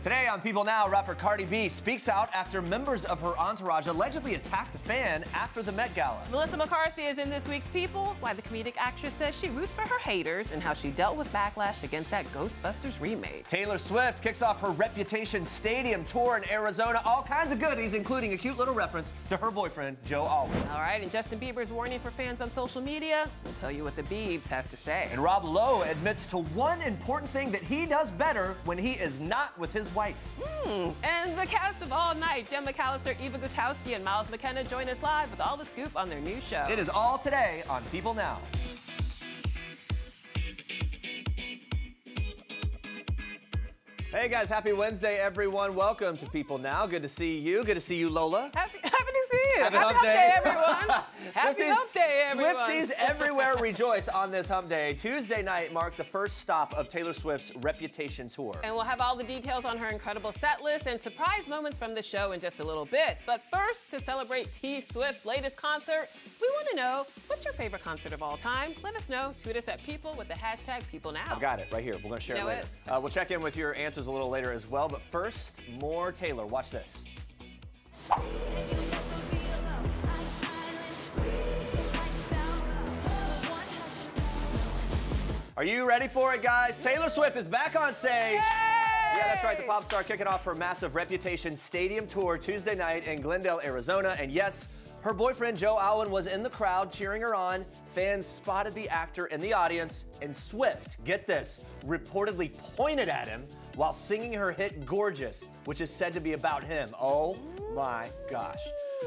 Today on People Now, rapper Cardi B speaks out after members of her entourage allegedly attacked a fan after the Met Gala. Melissa McCarthy is in this week's People, why the comedic actress says she roots for her haters and how she dealt with backlash against that Ghostbusters remake. Taylor Swift kicks off her Reputation Stadium tour in Arizona. All kinds of goodies, including a cute little reference to her boyfriend, Joe Alwyn. All right, and Justin Bieber's warning for fans on social media. We'll tell you what the Biebs has to say. And Rob Lowe admits to one important thing that he does better when he is not with his wife. And the cast of All Night, Jen McAllister, Eva Gutowski, and Miles McKenna join us live with all the scoop on their new show. It is all today on People Now. Hey guys, happy Wednesday, everyone. Welcome to People Now. Good to see you. Good to see you, Lola. Happy to see you. Happy Hump Day, everyone. Happy Swifties, Hump Day, everyone. Swifties everywhere rejoice on this Hump Day. Tuesday night marked the first stop of Taylor Swift's Reputation tour. And we'll have all the details on her incredible set list and surprise moments from the show in just a little bit. But first, to celebrate T Swift's latest concert, we want to know, what's your favorite concert of all time? Let us know. Tweet us at People with the hashtag PeopleNow. I've got it right here. We're going to share it later. We'll check in with your answers a little later as well. But first, more Taylor. Watch this. Are you ready for it, guys? Taylor Swift is back on stage. Yay! Yeah, that's right. The pop star kicking off her massive Reputation Stadium tour Tuesday night in Glendale, Arizona. And yes, her boyfriend Joe Alwyn was in the crowd cheering her on. Fans spotted the actor in the audience, and Swift, get this, reportedly pointed at him while singing her hit Gorgeous, which is said to be about him. Oh my gosh.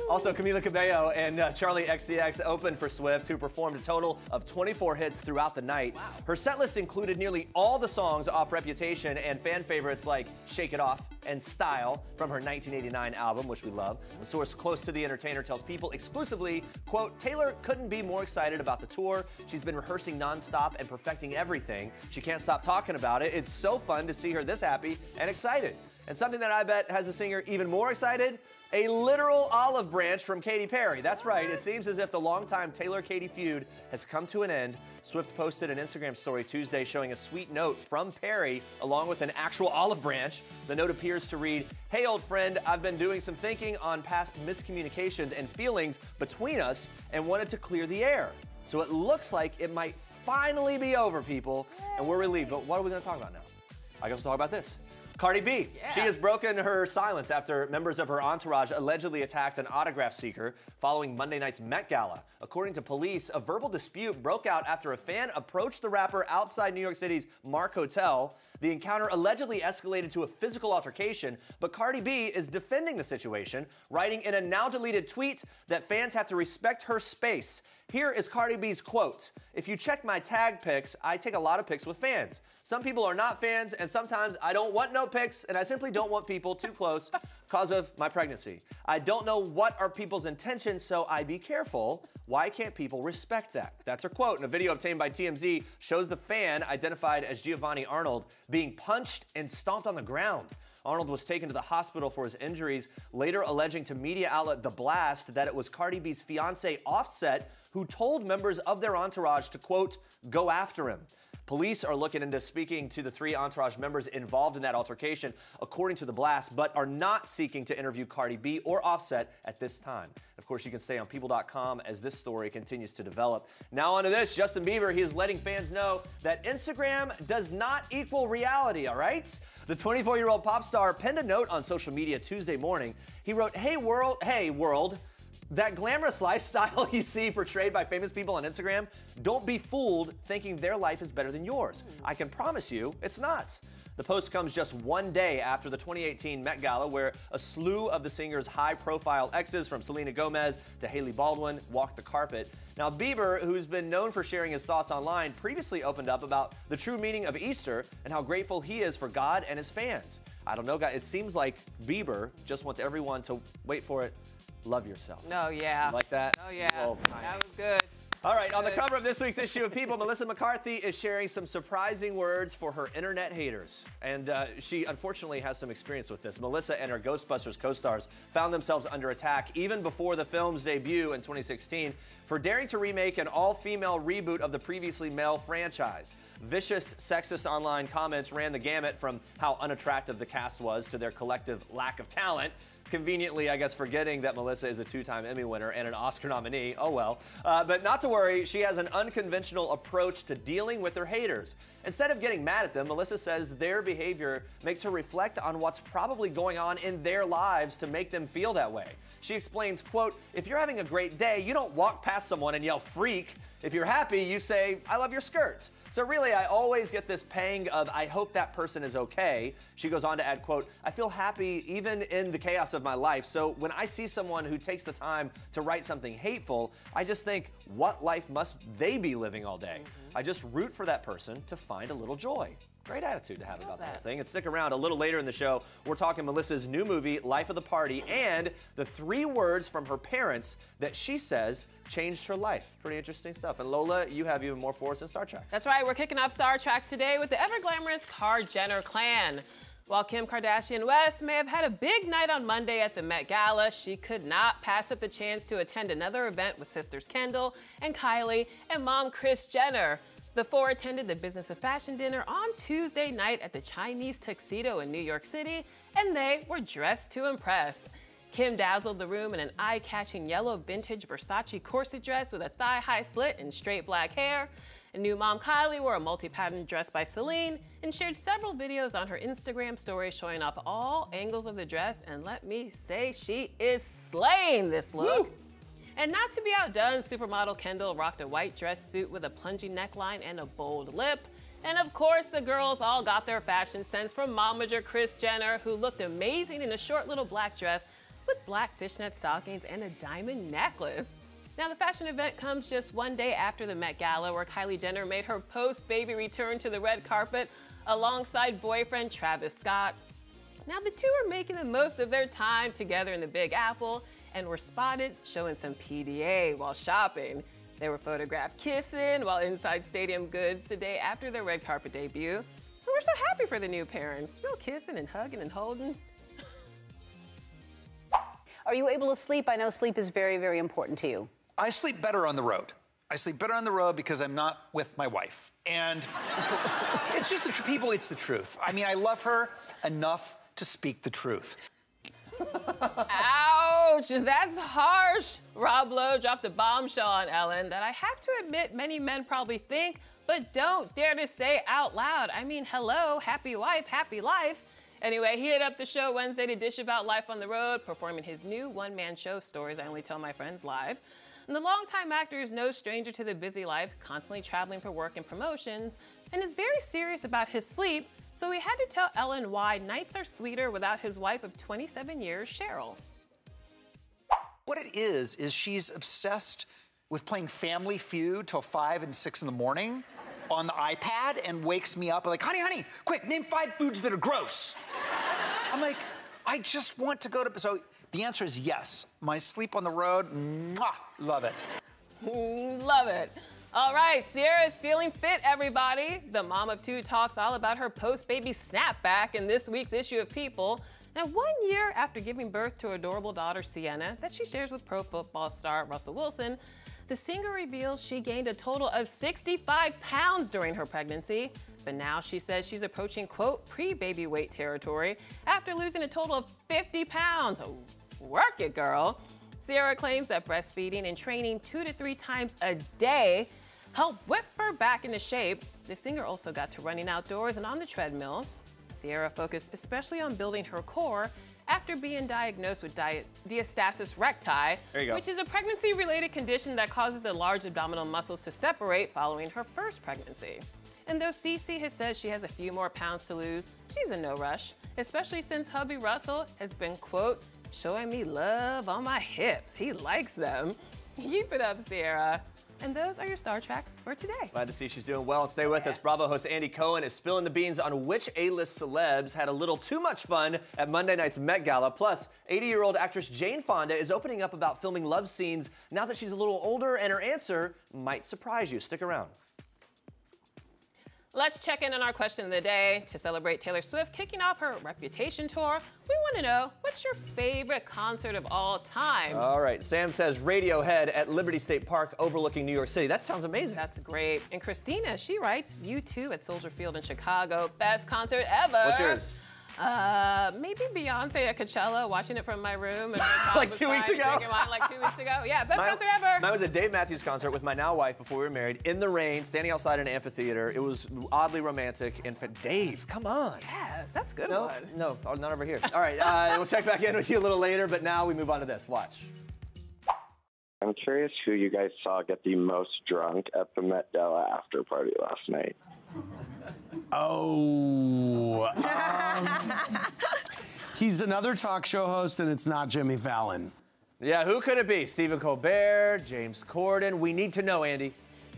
Also, Camila Cabello and Charlie XCX opened for Swift, who performed a total of 24 hits throughout the night. Wow. Her set list included nearly all the songs off Reputation and fan favorites like Shake It Off and Style from her 1989 album, which we love. A source close to the entertainer tells People exclusively, quote, Taylor couldn't be more excited about the tour. She's been rehearsing nonstop and perfecting everything. She can't stop talking about it. It's so fun to see her this happy and excited. And something that I bet has the singer even more excited, a literal olive branch from Katy Perry. That's right, it seems as if the longtime Taylor-Katy feud has come to an end. Swift posted an Instagram story Tuesday showing a sweet note from Perry along with an actual olive branch. The note appears to read, hey old friend, I've been doing some thinking on past miscommunications and feelings between us and wanted to clear the air. So it looks like it might finally be over, people, and we're relieved. But what are we gonna talk about now? I guess we'll talk about this. Cardi B. Yeah. She has broken her silence after members of her entourage allegedly attacked an autograph seeker following Monday night's Met Gala. According to police, a verbal dispute broke out after a fan approached the rapper outside New York City's Mark Hotel. The encounter allegedly escalated to a physical altercation, but Cardi B is defending the situation, writing in a now-deleted tweet that fans have to respect her space. Here is Cardi B's quote, if you check my tag pics, I take a lot of pics with fans. Some people are not fans, and sometimes I don't want no pics, and I simply don't want people too close because of my pregnancy. I don't know what are people's intentions, so I be careful. Why can't people respect that? That's her quote, and a video obtained by TMZ shows the fan, identified as Giovanni Arnold, being punched and stomped on the ground. Arnold was taken to the hospital for his injuries, later alleging to media outlet The Blast that it was Cardi B's fiancé Offset who told members of their entourage to, quote, go after him. Police are looking into speaking to the 3 entourage members involved in that altercation, according to The Blast, but are not seeking to interview Cardi B or Offset at this time. Of course, you can stay on People.com as this story continues to develop. Now on to this, Justin Bieber, he is letting fans know that Instagram does not equal reality, all right? The 24-year-old pop star penned a note on social media Tuesday morning. He wrote, hey world, that glamorous lifestyle you see portrayed by famous people on Instagram, don't be fooled thinking their life is better than yours. I can promise you it's not. The post comes just one day after the 2018 Met Gala, where a slew of the singer's high-profile exes, from Selena Gomez to Hailey Baldwin, walked the carpet. Now, Bieber, who's been known for sharing his thoughts online, previously opened up about the true meaning of Easter and how grateful he is for God and his fans. I don't know, guys. It seems like Bieber just wants everyone to, wait for it, love yourself. Oh, yeah. You like that? Oh, yeah. Oh, that was good. All right, on the cover of this week's issue of People, Melissa McCarthy is sharing some surprising words for her internet haters. And she unfortunately has some experience with this. Melissa and her Ghostbusters co-stars found themselves under attack even before the film's debut in 2016 for daring to remake an all-female reboot of the previously male franchise. Vicious, sexist online comments ran the gamut from how unattractive the cast was to their collective lack of talent. Conveniently, I guess, forgetting that Melissa is a two-time Emmy winner and an Oscar nominee. Oh well. But not to worry, she has an unconventional approach to dealing with her haters. Instead of getting mad at them, Melissa says their behavior makes her reflect on what's probably going on in their lives to make them feel that way. She explains, quote, "If you're having a great day, you don't walk past someone and yell freak. If you're happy, you say, I love your skirt. So really, I always get this pang of, I hope that person is okay." She goes on to add, quote, "I feel happy even in the chaos of my life. So when I see someone who takes the time to write something hateful, I just think, what life must they be living all day? I just root for that person to find a little joy." Great attitude to have about the whole thing. And stick around a little later in the show. We're talking Melissa's new movie, Life of the Party, and the 3 words from her parents that she says changed her life. Pretty interesting stuff. And Lola, you have even more for us in Star Treks. That's right. We're kicking off Star Treks today with the ever-glamorous Jenner clan. While Kim Kardashian West may have had a big night on Monday at the Met Gala, she could not pass up the chance to attend another event with sisters Kendall and Kylie and mom Kris Jenner. The 4 attended the Business of Fashion dinner on Tuesday night at the Chinese Tuxedo in New York City, and they were dressed to impress. Kim dazzled the room in an eye-catching yellow vintage Versace corset dress with a thigh-high slit and straight black hair. And new mom Kylie wore a multi-patterned dress by Celine and shared several videos on her Instagram story showing off all angles of the dress, and let me say she is slaying this look. Woo! And not to be outdone, supermodel Kendall rocked a white dress suit with a plungy neckline and a bold lip. And of course, the girls all got their fashion sense from momager Kris Jenner, who looked amazing in a short little black dress with black fishnet stockings and a diamond necklace. Now, the fashion event comes just one day after the Met Gala, where Kylie Jenner made her post-baby return to the red carpet alongside boyfriend Travis Scott. Now, the two are making the most of their time together in the Big Apple and were spotted showing some PDA while shopping. They were photographed kissing while inside Stadium Goods the day after their red carpet debut. And we're so happy for the new parents, still kissing and hugging and holding. Are you able to sleep? I know sleep is very, very important to you. I sleep better on the road. I sleep better on the road because I'm not with my wife. And it's just it's the truth. I mean, I love her enough to speak the truth. Ouch, that's harsh. Rob Lowe dropped a bombshell on Ellen that I have to admit many men probably think, but don't dare to say out loud. I mean, hello, happy wife, happy life. Anyway, he hit up the show Wednesday to dish about life on the road, performing his new one-man show, Stories I Only Tell My Friends Live. And the longtime actor is no stranger to the busy life, constantly traveling for work and promotions, and is very serious about his sleep, so he had to tell Ellen why nights are sweeter without his wife of 27 years, Cheryl. What it is she's obsessed with playing Family Feud till 5 and 6 in the morning on the iPad and wakes me up like, honey, quick, name 5 foods that are gross. I'm like, I just want to go to... So the answer is yes. My sleep on the road, mwah, love it. Love it. All right, Sierra's feeling fit, everybody. The mom of 2 talks all about her post-baby snapback in this week's issue of People. Now, 1 year after giving birth to her adorable daughter, Sienna, that she shares with pro football star Russell Wilson, the singer reveals she gained a total of 65 pounds during her pregnancy. But now she says she's approaching, quote, pre-baby weight territory after losing a total of 50 pounds. Oh, work it, girl. Sierra claims that breastfeeding and training 2 to 3 times a day helped whip her back into shape. The singer also got to running outdoors and on the treadmill. Sierra focused especially on building her core after being diagnosed with diastasis recti, which is a pregnancy-related condition that causes the large abdominal muscles to separate following her first pregnancy. And though Cece has said she has a few more pounds to lose, she's in no rush, especially since hubby Russell has been, quote, showing me love on my hips. He likes them. Keep it up, Sierra. And those are your Star Tracks for today. Glad to see she's doing well. And stay with us. Bravo host Andy Cohen is spilling the beans on which A-list celebs had a little too much fun at Monday night's Met Gala. Plus, 80-year-old actress Jane Fonda is opening up about filming love scenes now that she's a little older, and her answer might surprise you. Stick around. Let's check in on our question of the day. To celebrate Taylor Swift kicking off her Reputation tour, we want to know, what's your favorite concert of all time? All right, Sam says Radiohead at Liberty State Park overlooking New York City. That sounds amazing. That's great. And Christina, she writes, U2 at Soldier Field in Chicago. Best concert ever. What's yours? Maybe Beyonce at Coachella, watching it from my room. And Like 2 weeks ago? Like 2 weeks ago. Yeah, best concert ever. Mine was a Dave Matthews concert with my now wife before we were married, in the rain, standing outside an amphitheater. It was oddly romantic. And Dave, come on. Yes, that's a good No, one. no, not over here. All right, we'll check back in with you a little later, but now we move on to this. Watch. I'm curious who you guys saw get the most drunk at the Met Gala after party last night. Oh. He's another talk show host, and it's not Jimmy Fallon. Yeah, who could it be? Stephen Colbert, James Corden? We need to know, Andy.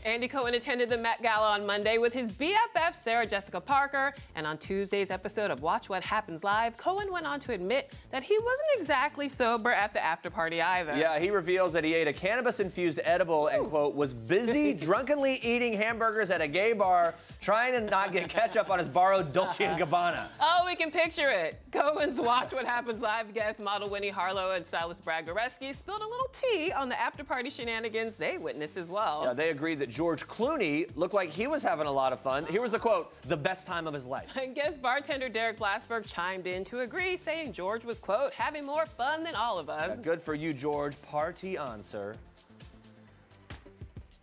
Andy Cohen attended the Met Gala on Monday with his BFF, Sarah Jessica Parker. And on Tuesday's episode of Watch What Happens Live, Cohen went on to admit that he wasn't exactly sober at the after party either. Yeah, he reveals that he ate a cannabis-infused edible and, quote, was busy drunkenly eating hamburgers at a gay bar, trying to not get ketchup on his borrowed Dolce & Gabbana. Oh, we can picture it. Cohen's Watch What Happens Live guest model Winnie Harlow and stylist Brad Goreski spilled a little tea on the after-party shenanigans they witnessed as well. Yeah, they agreed that George Clooney looked like he was having a lot of fun. Here was the quote, the best time of his life. And guest bartender Derek Blasberg chimed in to agree, saying George was, quote, having more fun than all of us. Yeah, good for you, George. Party on, sir.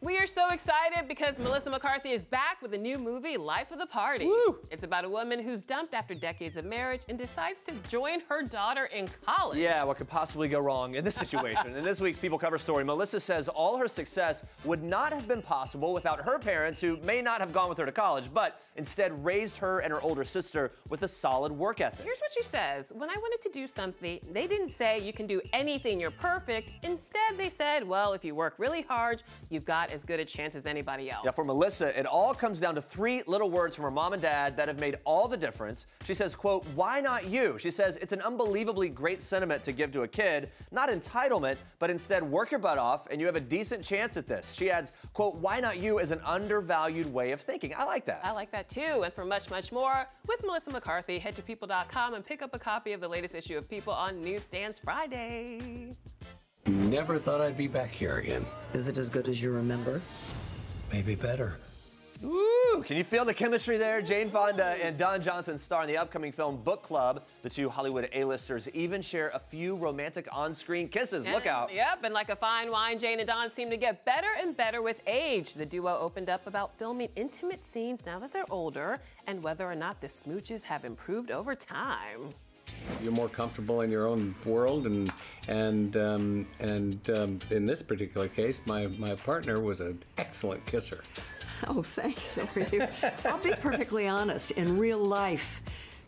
We are so excited because Melissa McCarthy is back with a new movie, Life of the Party. Woo! It's about a woman who's dumped after decades of marriage and decides to join her daughter in college. Yeah, what could possibly go wrong in this situation? In this week's People Cover story, Melissa says all her success would not have been possible without her parents, who may not have gone with her to college, but instead raised her and her older sister with a solid work ethic. Here's what she says. When I wanted to do something, they didn't say you can do anything, you're perfect. Instead, they said, well, if you work really hard, you've got as good a chance as anybody else. Yeah, for Melissa, it all comes down to 3 little words from her mom and dad that have made all the difference. She says, quote, why not you? She says it's an unbelievably great sentiment to give to a kid, not entitlement, but instead work your butt off and you have a decent chance at this. She adds, quote, why not you is an undervalued way of thinking. I like that. I like that too. And for much, much more, with Melissa McCarthy, head to people.com and pick up a copy of the latest issue of People on newsstands Friday. Never thought I'd be back here again. Is it as good as you remember? Maybe better. Ooh, can you feel the chemistry there? Jane Fonda and Don Johnson star in the upcoming film Book Club. The 2 Hollywood A-listers even share a few romantic on-screen kisses. Look out. Yep, and like a fine wine, Jane and Don seem to get better and better with age. The duo opened up about filming intimate scenes now that they're older and whether or not the smooches have improved over time. You're more comfortable in your own world, and in this particular case, my partner was an excellent kisser. Oh, thanks. I'll be perfectly honest. In real life,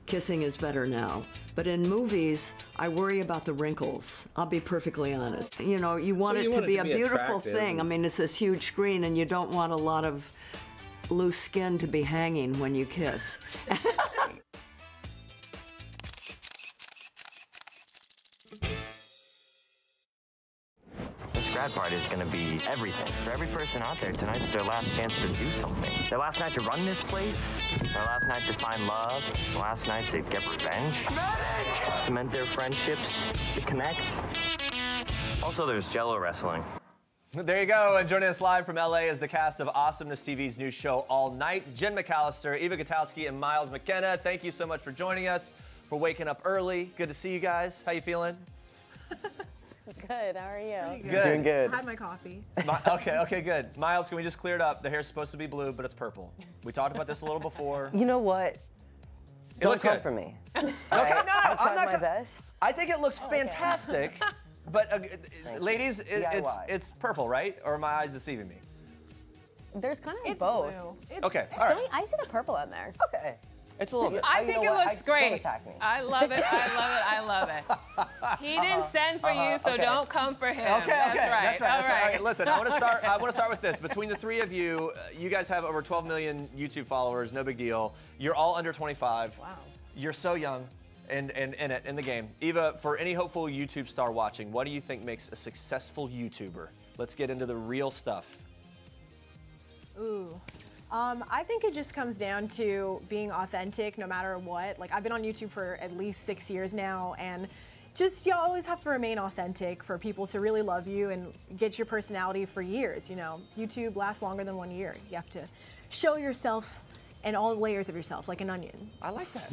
kissing is better now. But in movies, I worry about the wrinkles. I'll be perfectly honest. You know, you want it to be a beautiful thing. I mean, it's this huge screen, and you don't want a lot of loose skin to be hanging when you kiss. This grad party is going to be everything. For every person out there, tonight's their last chance to do something. Their last night to run this place, their last night to find love, their last night to get revenge, cement their friendships, to connect. Also, there's Jello wrestling. There you go, and joining us live from LA is the cast of Awesomeness TV's new show All Night. Jen McAllister, Eva Gutowski, and Miles McKenna. Thank you so much for joining us, for waking up early. Good to see you guys. How you feeling? Good, how are you? Good. Doing good. I had my coffee. Okay, good. Miles, can we just clear it up? The hair's supposed to be blue, but it's purple. We talked about this a little before. You know what? Don't come for me. Okay, I tried my best. I think it looks fantastic, but ladies, it's purple, right? Or are my eyes deceiving me? There's kind of both. Okay, all right. I see the purple on there. Okay. It's a little bit. I think it looks great. Don't attack me. I love it. I love it. He didn't send for you, so don't come for him. Okay, That's right. All right, listen, I want to start with this. Between the three of you, you guys have over 12 million YouTube followers. No big deal. You're all under 25. Wow. You're so young and in the game. Eva, for any hopeful YouTube star watching, what do you think makes a successful YouTuber? Let's get into the real stuff. Ooh. I think it just comes down to being authentic no matter what. Like, I've been on YouTube for at least 6 years now, and just you always have to remain authentic for people to really love you and get your personality for years. You know, YouTube lasts longer than 1 year. You have to show yourself and all the layers of yourself like an onion. I like that.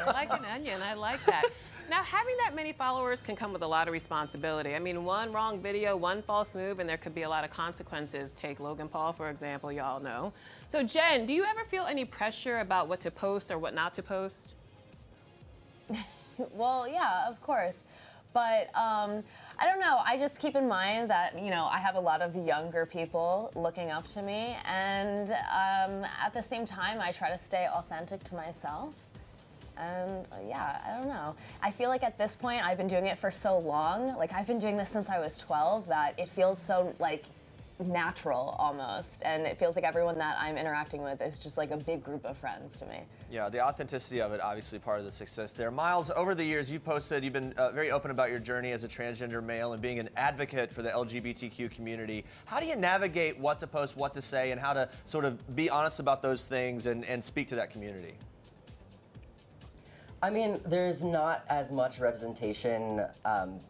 Like an onion. I like that. Now, having that many followers can come with a lot of responsibility. I mean, one wrong video, one false move, and there could be a lot of consequences. Take Logan Paul, for example, y'all know. So, Jen, do you ever feel any pressure about what to post or what not to post? Well, yeah, of course. But I don't know. I just keep in mind that, you know, I have a lot of younger people looking up to me. And at the same time, I try to stay authentic to myself. And yeah, I don't know. I feel like at this point, I've been doing it for so long. Like, I've been doing this since I was 12 that it feels so, like, natural almost. And it feels like everyone that I'm interacting with is just like a big group of friends to me. Yeah, the authenticity of it, obviously part of the success there. Miles, over the years, you've been very open about your journey as a transgender male and being an advocate for the LGBTQ community. How do you navigate what to post, what to say, and how to sort of be honest about those things and speak to that community? I mean, there's not as much representation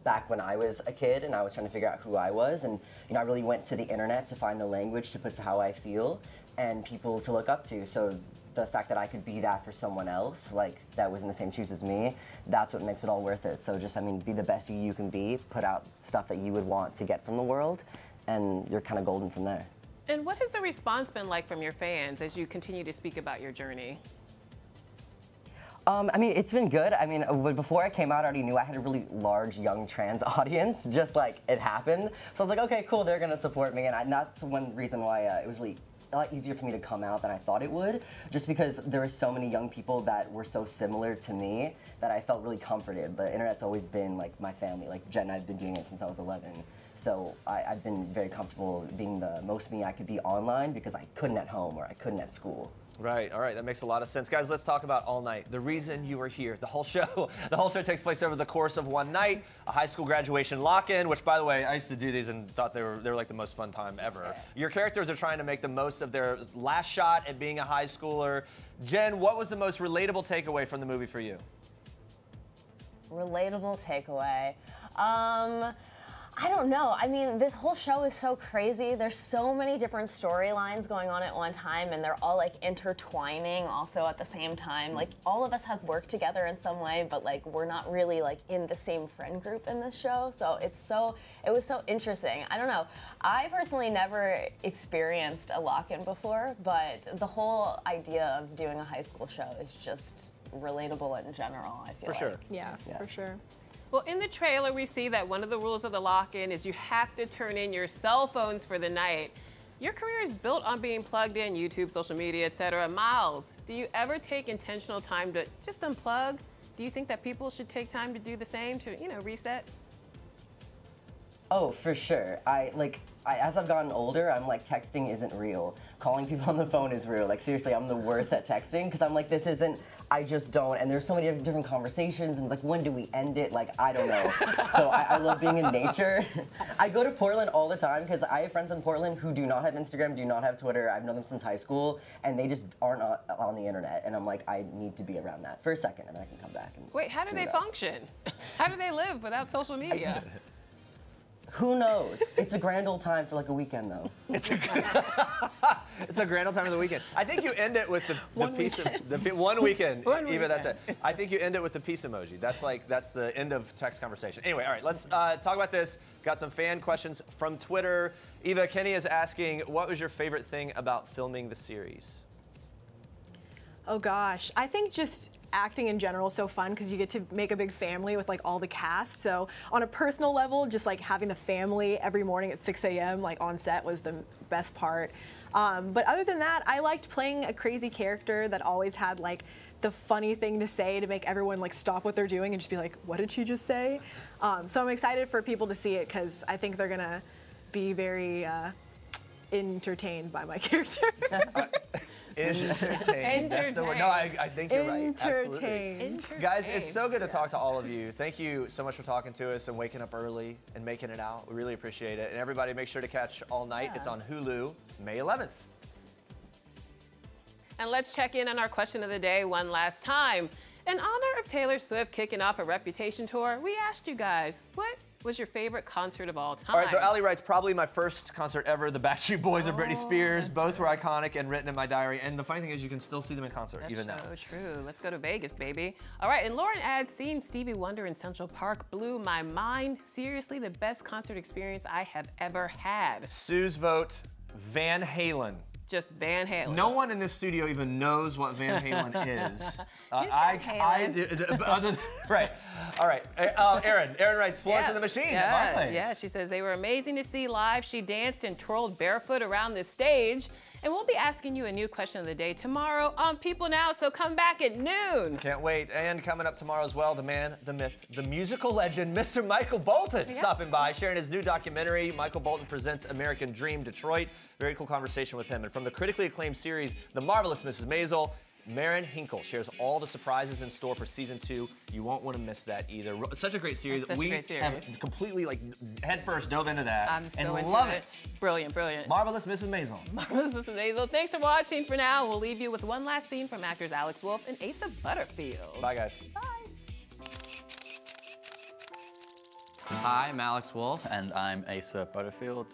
back when I was a kid and I was trying to figure out who I was. And, you know, I really went to the internet to find the language to put to how I feel and people to look up to. So the fact that I could be that for someone else, like, that was in the same shoes as me, that's what makes it all worth it. So just, I mean, be the best you can be, put out stuff that you would want to get from the world, and you're kind of golden from there. And what has the response been like from your fans as you continue to speak about your journey? I mean, it's been good. I mean, before I came out, I already knew I had a really large young trans audience, just like it happened. So I was like, okay, cool, they're gonna support me. And that's one reason why it was really a lot easier for me to come out than I thought it would, just because there were so many young people that were so similar to me that I felt really comforted. The internet's always been like my family. Like Jen and I've been doing it since I was 11. So I've been very comfortable being the most me I could be online because I couldn't at home or I couldn't at school. Right, all right, that makes a lot of sense. Guys, let's talk about All Night. The reason you are here, the whole show takes place over the course of one night, a high school graduation lock-in, which, by the way, I used to do these and thought they were like the most fun time ever. Your characters are trying to make the most of their last shot at being a high schooler. Jen, what was the most relatable takeaway from the movie for you? Relatable takeaway. I don't know. I mean, this whole show is so crazy. There's so many different storylines going on at one time, and they're all like intertwining also at the same time. Like, all of us have worked together in some way, but like we're not really like in the same friend group in this show. So it was so interesting. I don't know. I personally never experienced a lock-in before, but the whole idea of doing a high school show is just relatable in general, I feel like. For sure. Yeah, for sure. Well, in the trailer, we see that one of the rules of the lock-in is you have to turn in your cell phones for the night. Your career is built on being plugged in, YouTube, social media, etc. Miles, do you ever take intentional time to just unplug? Do you think that people should take time to do the same to, you know, reset? Oh, for sure. As I've gotten older, I'm like, texting isn't real. Calling people on the phone is real. Like, seriously, I'm the worst at texting because I'm like, this isn't, I just don't. And there's so many different conversations, and it's like, when do we end it? Like, I don't know. So I love being in nature. I go to Portland all the time because I have friends in Portland who do not have Instagram, do not have Twitter. I've known them since high school, and they just aren't on the internet. And I'm like, I need to be around that for a second, and then I can come back. And wait, how do they function? How do they live without social media? Who knows? It's a grand old time for like a weekend, though. It's a grand old time of the weekend. I think you end it with the piece of one weekend. Eva, that's it. I think you end it with the peace emoji. That's the end of text conversation. Anyway, all right, let's talk about this. Got some fan questions from Twitter. Eva, Kenny is asking, what was your favorite thing about filming the series? Oh gosh, I think just acting in general is so fun because you get to make a big family with like all the cast. So on a personal level, just like having the family every morning at 6 a.m. like on set was the best part. But other than that, I liked playing a crazy character that always had like the funny thing to say to make everyone like stop what they're doing and just be like, what did she just say? So I'm excited for people to see it because I think they're gonna be very entertained by my character. Entertained. That's the word. No, I think you're right. Absolutely. Guys, it's so good to talk to all of you. Thank you so much for talking to us and waking up early and making it out. We really appreciate it. And everybody, make sure to catch All Night. It's on Hulu, May 11th. And let's check in on our question of the day one last time. In honor of Taylor Swift kicking off a Reputation tour, we asked you guys, what was your favorite concert of all time? All right, so Allie writes, probably my first concert ever, the Backstreet Boys and Britney Spears. Both were iconic and written in my diary. And the funny thing is you can still see them in concert even now. That's so true. Let's go to Vegas, baby. All right, and Lauren adds, seeing Stevie Wonder in Central Park blew my mind. Seriously, the best concert experience I have ever had. Sue's vote, Van Halen. Just Van Halen. No one in this studio even knows what Van Halen is. I do. Right. All right. Erin writes, Florence and the Machine at Barclays. Yeah, she says they were amazing to see live. She danced and twirled barefoot around the stage. And we'll be asking you a new question of the day tomorrow on People Now, so come back at noon. Can't wait. And coming up tomorrow as well, the man, the myth, the musical legend, Mr. Michael Bolton, stopping by, sharing his new documentary, Michael Bolton Presents American Dream, Detroit. Very cool conversation with him. And from the critically acclaimed series, The Marvelous Mrs. Maisel, Maren Hinkle shares all the surprises in store for season 2. You won't want to miss that either. It's such a great series. We have completely, head first dove into that and love it. Brilliant, brilliant. Marvelous Mrs. Maisel. Marvelous Mrs. Maisel. Thanks for watching. For now, we'll leave you with one last theme from actors Alex Wolff and Asa Butterfield. Bye, guys. Bye. Hi, I'm Alex Wolff, and I'm Asa Butterfield.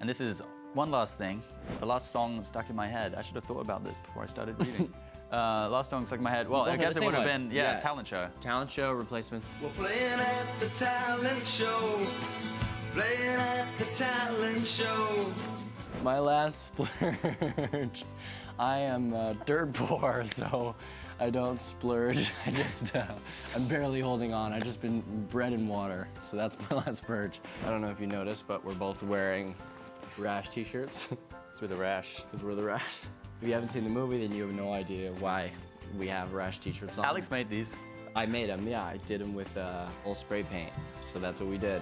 And this is one last thing. The last song stuck in my head. I should have thought about this before I started reading. Last song stuck in my head. Well, I guess it would have been, talent show. Talent show replacements. We're playing at the talent show. Playing at the talent show. My last splurge. I am dirt poor, so I don't splurge. I'm barely holding on. I've just been bread and water, so that's my last splurge. I don't know if you noticed, but we're both wearing rash t-shirts. It's with a rash. Because we're the rash. If you haven't seen the movie, then you have no idea why we have rash t-shirts on. Alex made these. I made them, yeah. I did them with full spray paint, so that's what we did.